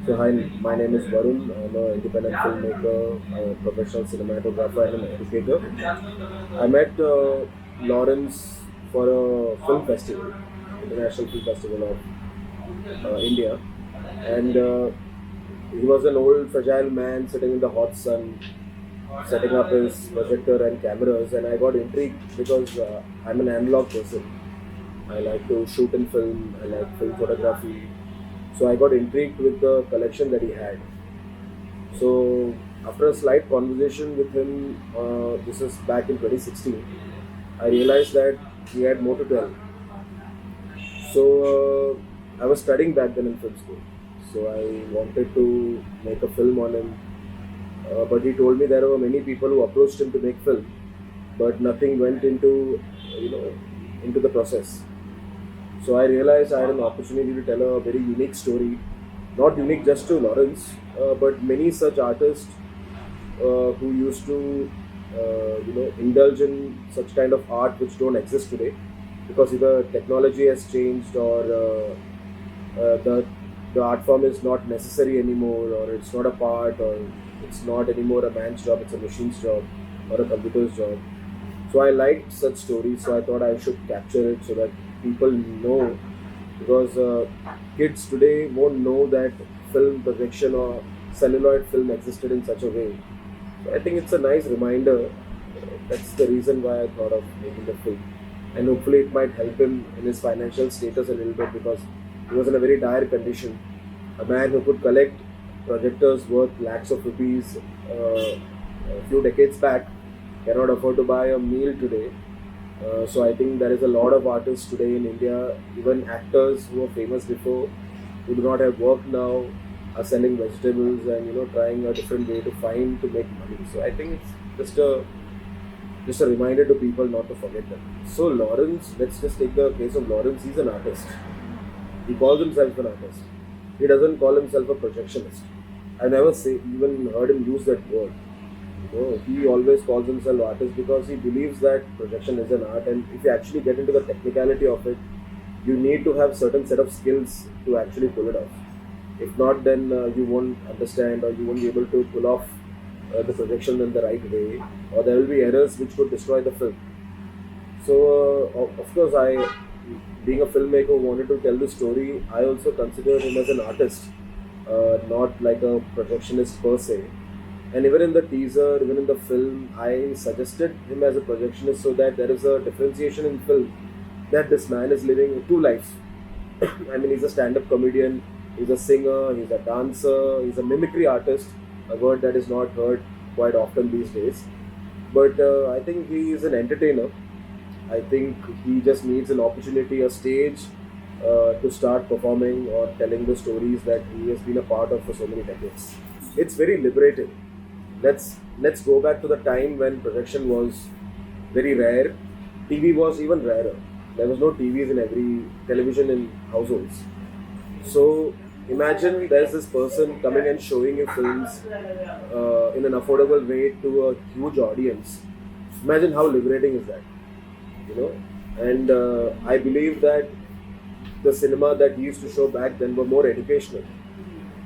So hi, my name is Varun. I'm an independent filmmaker, a professional cinematographer, and an educator. I met Lawrence for a film festival, International Film Festival of India, and he was an old, fragile man sitting in the hot sun, setting up his projector and cameras, and I got intrigued because I'm an analog person. I like to shoot in film. I like film photography. So I got intrigued with the collection that he had. So after a slight conversation with him, this is back in 2016, I realized that he had more to tell. So I was studying back then in film school. So I wanted to make a film on him, but he told me there were many people who approached him to make film, but nothing went you know, into the process. So I realized I had an opportunity to tell a very unique story, not unique just to Lawrence, but many such artists who used to, indulge in such kind of art which don't exist today, because either technology has changed or the art form is not necessary anymore, or it's not a part, or it's not anymore a man's job; it's a machine's job or a computer's job. So I liked such stories, so I thought I should capture it so that people know, because kids today won't know that film projection or celluloid film existed in such a way. So I think it's a nice reminder. That's the reason why I thought of making the film, and hopefully it might help him in his financial status a little bit, because he was in a very dire condition. A man who could collect projectors worth lakhs of rupees a few decades back cannot afford to buy a meal today. So I think there is a lot of artists today in India, even actors who were famous before, who do not have work now, are selling vegetables and trying a different way to find to make money. So I think it's just a reminder to people not to forget them. So Lawrence, let's just take the case of Lawrence. He's an artist. He calls himself an artist. He doesn't call himself a projectionist. I never even heard him use that word. He always calls himself artist because he believes that projection is an art, and if you actually get into the technicality of it, you need to have certain set of skills to actually pull it off. If not, then you won't understand, or you won't be able to pull off the projection in the right way, or there will be errors which could destroy the film. So, of course, being a filmmaker who wanted to tell the story, I also consider him as an artist, not like a projectionist per se. And even in the teaser, even in the film, I suggested him as a projectionist so that there is a differentiation in film that this man is living two lives. I mean, he's a stand-up comedian, he's a singer, he's a dancer, he's a mimicry artist, a word that is not heard quite often these days. But I think he is an entertainer. I think he just needs an opportunity, a stage, to start performing or telling the stories that he has been a part of for so many decades. It's very liberating. Let's go back to the time when projection was very rare. TV was even rarer. There was no TVs in every television in households. So imagine there's this person coming and showing you films in an affordable way to a huge audience. Imagine how liberating is that, you know? And I believe that the cinema that he used to show back then were more educational,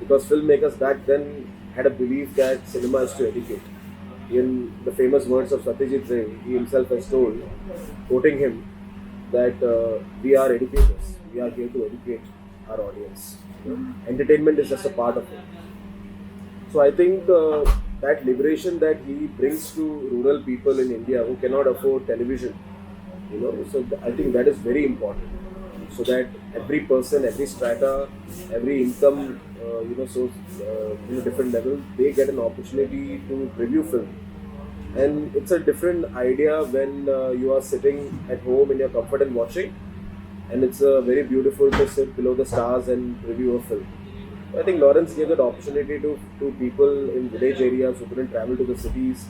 because filmmakers back then had a belief that cinema is to educate. In the famous words of Satyajit Ray, he himself has told, quoting him, that we are educators. We are here to educate our audience. Entertainment is just a part of it. So I think that liberation that he brings to rural people in India who cannot afford television, I think that is very important. So that every person, every strata, every income, different level, they get an opportunity to review film. And it's a different idea when you are sitting at home in your comfort and watching, and it's very beautiful to sit below the stars and review a film. I think Lawrence gave that opportunity to people in village areas who couldn't travel to the cities,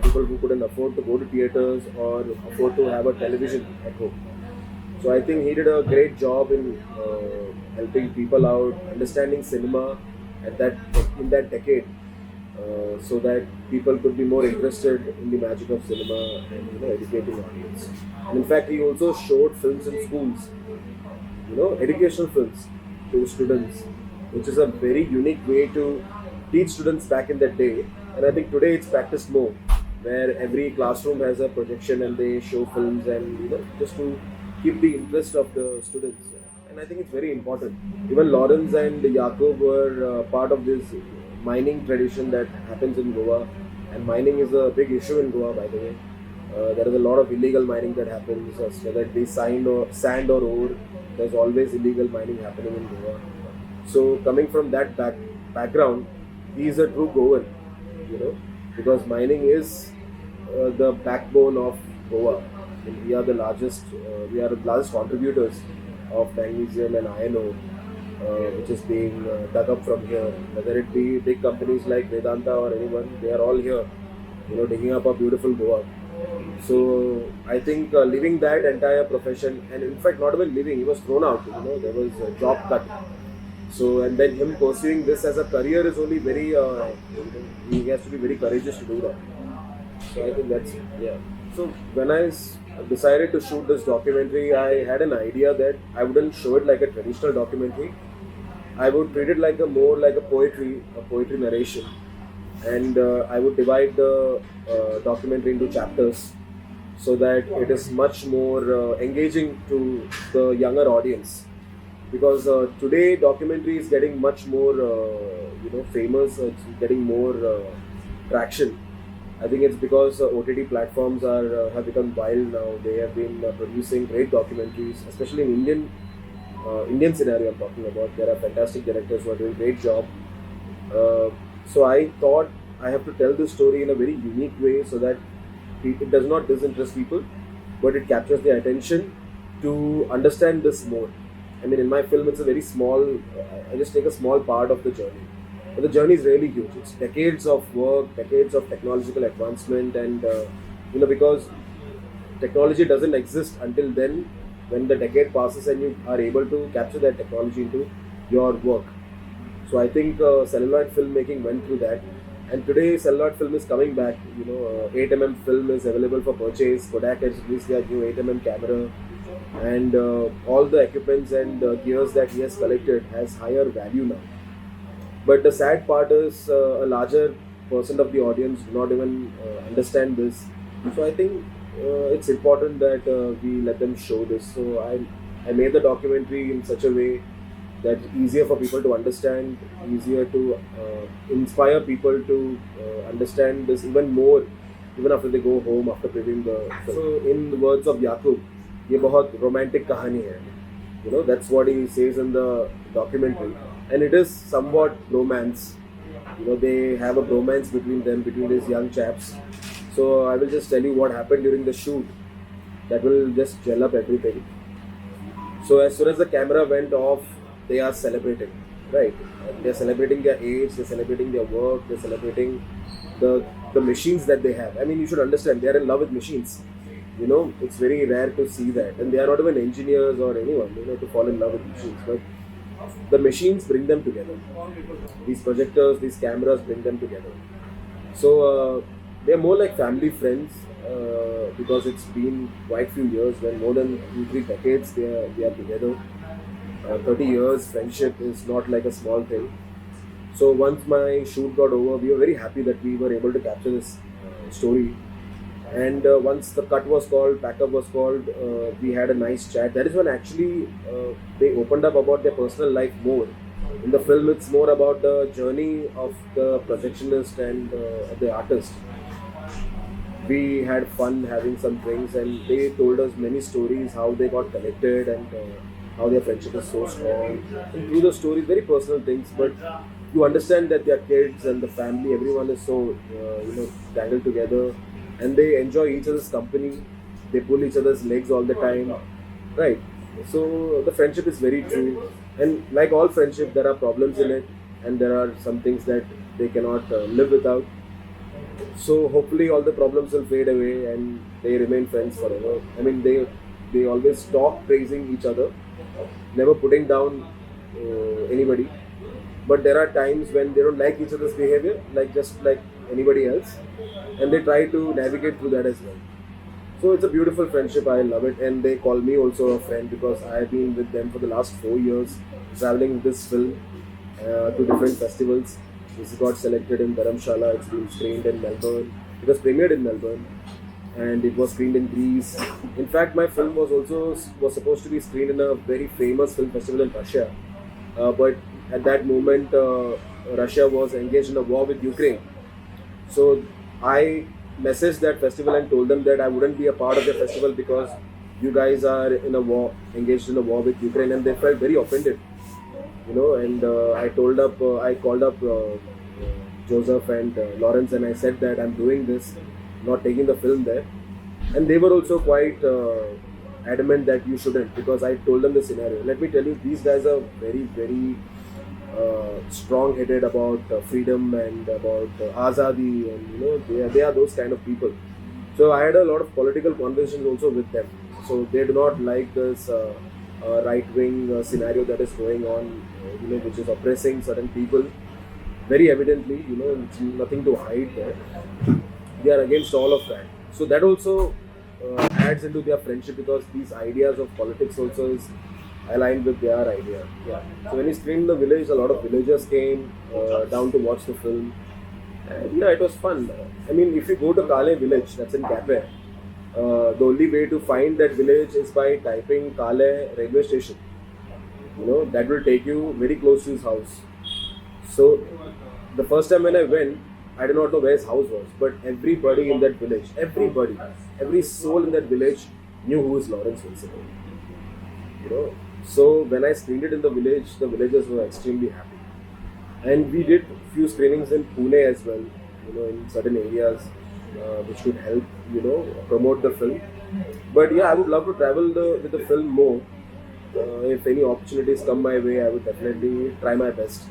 people who couldn't afford to go to theaters or afford to have a television at home. So I think he did a great job in helping people out, understanding cinema at that in that decade, so that people could be more interested in the magic of cinema and educating audience. And in fact, he also showed films in schools, educational films to students. which is a very unique way to teach students back in that day. And I think today it's practiced more, where every classroom has a projection and they show films and just to keep the interest of the students. And I think it's very important. Even Lawrence and Yakub were part of this mining tradition that happens in Goa, and mining is a big issue in Goa, by the way. There is a lot of illegal mining that happens, whether it be sand or ore. There's always illegal mining happening in Goa. So coming from that background, he is a true Goan, because mining is the backbone of Goa. And we are the largest contributors of magnesium and iron ore, which is being dug up from here. Whether it be big companies like Vedanta or anyone, they are all here, digging up a beautiful Goa. So I think leaving that entire profession, and in fact not even leaving, he was thrown out. There was a job cut. So and then him pursuing this as a career is only very. He has to be very courageous to do that. So I think that's yeah. So when decided to shoot this documentary, I had an idea that I wouldn't show it like a traditional documentary. I would treat it like more like a poetry narration, and I would divide the documentary into chapters so that it is much more engaging to the younger audience. Because today documentary is getting much more famous. It's getting more traction. I think it's because OTT platforms have become wild now. They have been producing great documentaries, especially in Indian scenario. I'm talking about. There are fantastic directors who are doing great job. So I thought I have to tell this story in a very unique way so that it does not disinterest people, but it captures their attention to understand this more. I mean, in my film, it's a very small. I just take a small part of the journey. But the journey is really huge. It's decades of work, decades of technological advancement, and because technology doesn't exist until then. When the decade passes and you are able to capture that technology into your work, so I think celluloid filmmaking went through that, and today celluloid film is coming back. 8mm film is available for purchase. Kodak has released their new 8mm camera, and all the equipments and gears that he has collected has higher value now. But the sad part is a larger percent of the audience do not even understand this. So I think it's important that we let them show this. So I made the documentary in such a way that it's easier for people to understand, easier to inspire people to understand this even more, even after they go home after previewing the film. So in the words of Yakub, ये बहुत romantic कहानी है. That's what he says in the documentary, and it is somewhat romance. They have a bromance between these young chaps. So I will just tell you what happened during the shoot. That will just gel up everything. So as soon as the camera went off, they are celebrating, right? They're celebrating their age, they're celebrating their work, they're celebrating the machines that they have. I mean, you should understand, they're in love with machines. It's very rare to see that, and they are not even engineers or anyone, to fall in love with machines. But the machines bring them together. These projectors, these cameras bring them together. So they're more like family friends because it's been quite few years, when more than 2-3 decades they are together. 30 years friendship is not like a small thing. So once my shoot got over, we were very happy that we were able to capture this story. And once the cut was called, backup was called, we had a nice chat. That is when actually they opened up about their personal life more. In the film, it's more about the journey of the projectionist and the artist. We had fun having some drinks, and they told us many stories, how they got connected and how their friendship is so strong. And through the stories, very personal things, but you understand that their kids and the family, everyone is so tangled together. And they enjoy each other's company. They pull each other's legs all the time, right? So the friendship is very true. And like all friendship, there are problems in it, and there are some things that they cannot live without. So hopefully all the problems will fade away and they remain friends forever. I mean, they always talk praising each other, never putting down anybody. But there are times when they don't like each other's behavior, just like anybody else, and they try to navigate through that as well. So it's a beautiful friendship. I love it, and they call me also a friend because I have been with them for the last 4 years, traveling with this film, to different festivals. This got selected in Dharamshala. It's been screened in Melbourne. It was premiered in Melbourne, and it was screened in Greece. In fact, my film was supposed to be screened in a very famous film festival in Russia, but at that moment, Russia was engaged in a war with Ukraine. So I messaged that festival and told them that I wouldn't be a part of the festival because you guys are in a war, engaged in a war with Ukraine, and they felt very offended. And I called up Joseph and Lawrence, and I said that I'm doing this, not taking the film there, and they were also quite adamant that you shouldn't, because I told them the scenario. Let me tell you, these guys are very, very strong-headed about freedom and about azadi, and they are those kind of people. So I had a lot of political conversations also with them. So they do not like this right-wing scenario that is going on, which is oppressing certain people. Very evidently, it's nothing to hide there. They are against all of that. So that also adds into their friendship, because these ideas of politics also is aligned with their idea. Yeah. So when we screened the village, a lot of villagers came down to watch the film. And yeah, it was fun. I mean, if you go to Kale village, that's in Cape, the only way to find that village is by typing Kale railway station. That will take you very close to his house. So the first time when I went, I did not know where his house was, but everybody in that village, every soul in that village knew who is Lawrence Wilson. So when I screened it in the villagers were extremely happy. And we did few screenings in Pune as well, in certain areas, which could help, promote the film. But yeah, I would love to travel with the film more. If any opportunities come my way, I would definitely try my best.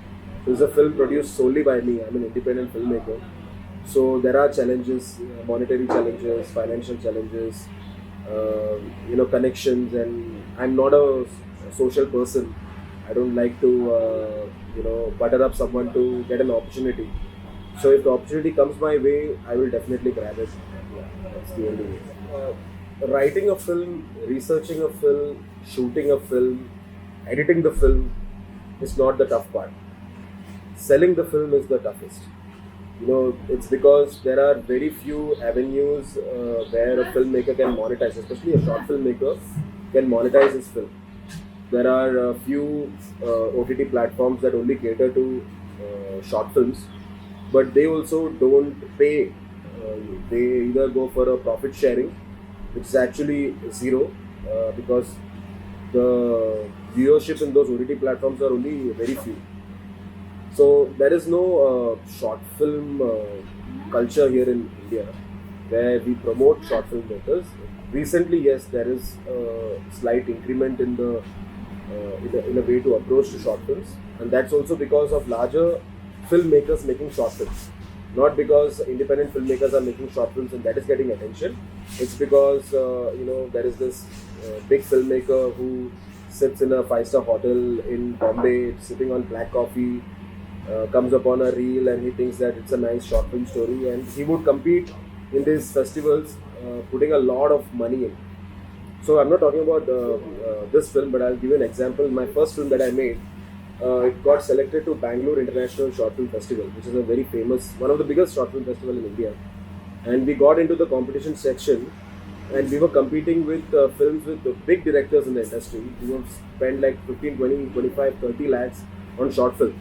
So it's a film produced solely by me. I'm an independent filmmaker. So there are challenges, monetary challenges, financial challenges, connections, and I'm not a social person. I don't like to, butter up someone to get an opportunity. So if the opportunity comes my way, I will definitely grab it. Yeah, that's the only way. Writing a film, researching a film, shooting a film, editing the film is not the tough part. Selling the film is the toughest. It's because there are very few avenues where a filmmaker can monetize, especially a short filmmaker can monetize his film. There are a few OTT platforms that only cater to short films, but they also don't pay. They either go for a profit sharing, which is actually zero, because the viewership in those OTT platforms are only very few. So there is no short film culture here in India where we promote short filmmakers. Recently, yes, there is a slight increment in a way to approach to short films, and that's also because of larger filmmakers making short films. Not because independent filmmakers are making short films and that is getting attention. It's because there is this big filmmaker who sits in a 5-star hotel in Bombay, sipping on black coffee. Comes upon a reel and he thinks that it's a nice short film story, and he would compete in these festivals, putting a lot of money in. So I'm not talking about this film, but I'll give you an example. My first film that I made, it got selected to Bangalore International Short Film Festival, which is a very famous, one of the biggest short film festival in India. And we got into the competition section, and we were competing with films with big directors in the industry who have spent like 15, 20, 25, 30 lakhs on short film.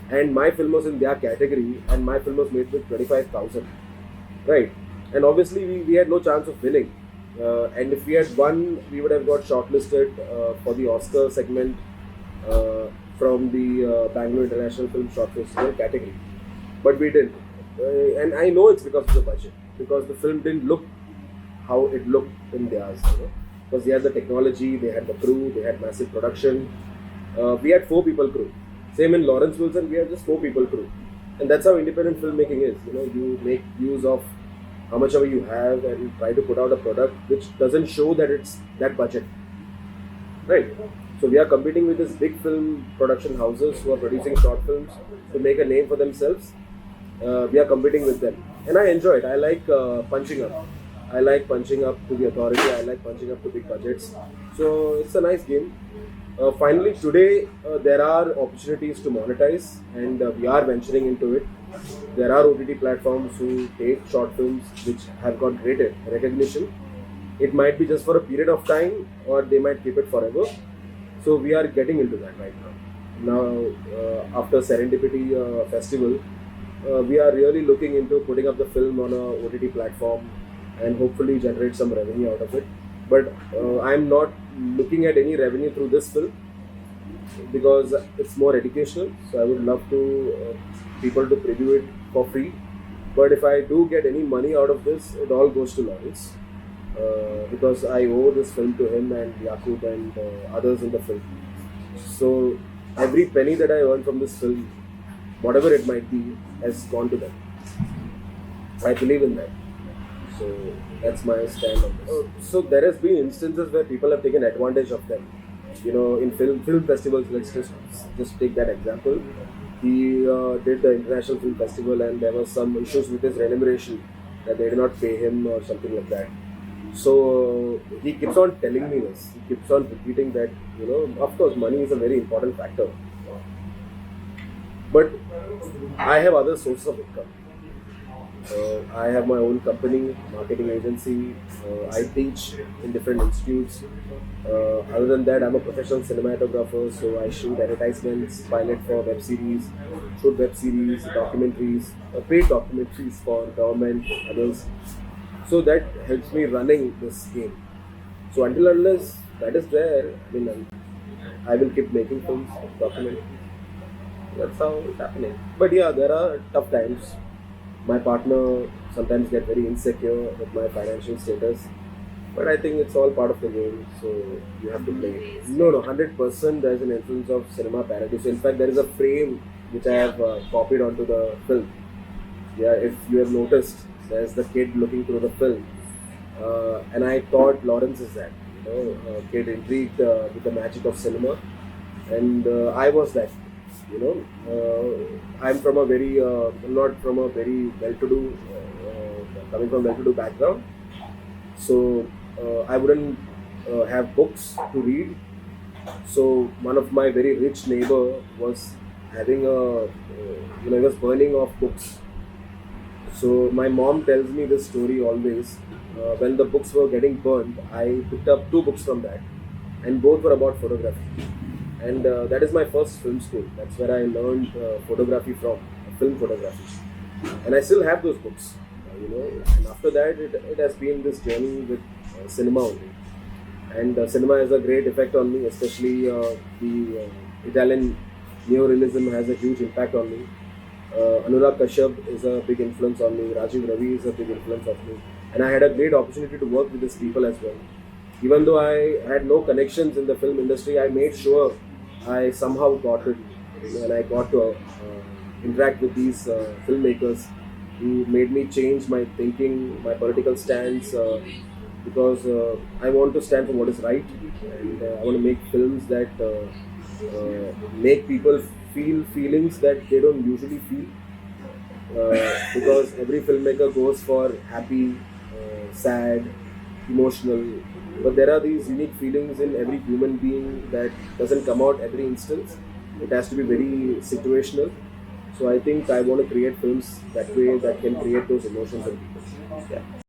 And my film was in their category, and my film was made with 25,000, right? And obviously we had no chance of winning, and if we had won, we would have got shortlisted for the Oscar segment from the Bangalore International Film Short Festival category, but we didn't. And I know it's because of the budget, because the film didn't look how it looked in theirs, because they had the technology, they had the crew, they had massive production. We had 4 people crew. Same in Lawrence Wilson, we have just 4 people crew. And that's how independent filmmaking is. You make use of how much ever you have and you try to put out a product which doesn't show that it's that budget. Right? So we are competing with these big film production houses who are producing short films to make a name for themselves. We are competing with them. And I enjoy it. I like punching up. I like punching up to the authority. I like punching up to big budgets. So it's a nice game. Finally, today there are opportunities to monetize, and we are venturing into it. There are OTT platforms who take short films which have got great recognition. It might be just for a period of time, or they might keep it forever. So we are getting into that right now. Now, after Serendipity Festival, we are really looking into putting up the film on a OTT platform and hopefully generate some revenue out of it. But I'm not looking at any revenue through this film because it's more educational. So I would love to people to preview it for free. But if I do get any money out of this, it all goes to Lawrence because I owe this film to him and Yakub and others in the film. So every penny that I earn from this film, whatever it might be, has gone to them. I believe in that. So that's my stand on this. So there has been instances where people have taken advantage of them. In film festivals, let's just take that example. He did the international film festival, and there was some issues with his remuneration that they did not pay him or something like that. So he keeps on telling me this. He keeps on repeating that of course, money is a very important factor, but I have other sources of income. I have my own company, marketing agency. I teach in different institutes. Other than that, I'm a professional cinematographer, so I shoot advertisements, pilot for web series, shoot web series, documentaries, paid documentaries for government, others. So that helps me running this game. So until unless that is there, I will keep making films, documentaries. That's how it's happening. But yeah, there are tough times. My partner sometimes get very insecure with my financial status, but I think it's all part of the game, so you have to play. No, no, 100% there's an influence of cinema parody. So in fact, there is a frame which I have copied onto the film. Yeah, if you have noticed, there's the kid looking through the film, and I thought Lawrence is that. Kid intrigued with the magic of cinema, and I was that. I'm from a very not from a very well-to-do coming from well-to-do background, so I wouldn't have books to read. So one of my very rich neighbor was having he was burning off books. So my mom tells me this story always. When the books were getting burned, I picked up two books from that, and both were about photography. And that is my first film school. That's where I learned photography from, film photography. And I still have those books, And after that, it has been this journey with cinema only. And cinema has a great effect on me, especially the Italian neorealism has a huge impact on me. Anurag Kashyap is a big influence on me. Rajiv Ravi is a big influence on me. And I had a great opportunity to work with these people as well. Even though I had no connections in the film industry, I made sure I somehow got it, and I got to interact with these filmmakers who made me change my thinking, my political stance, because I want to stand for what is right, and I want to make films that make people feel feelings that they don't usually feel. Because every filmmaker goes for happy, sad, emotional, but there are these unique feelings in every human being that doesn't come out every instance. It has to be very situational. So I think I want to create films that way that can create those emotions in people. Yeah.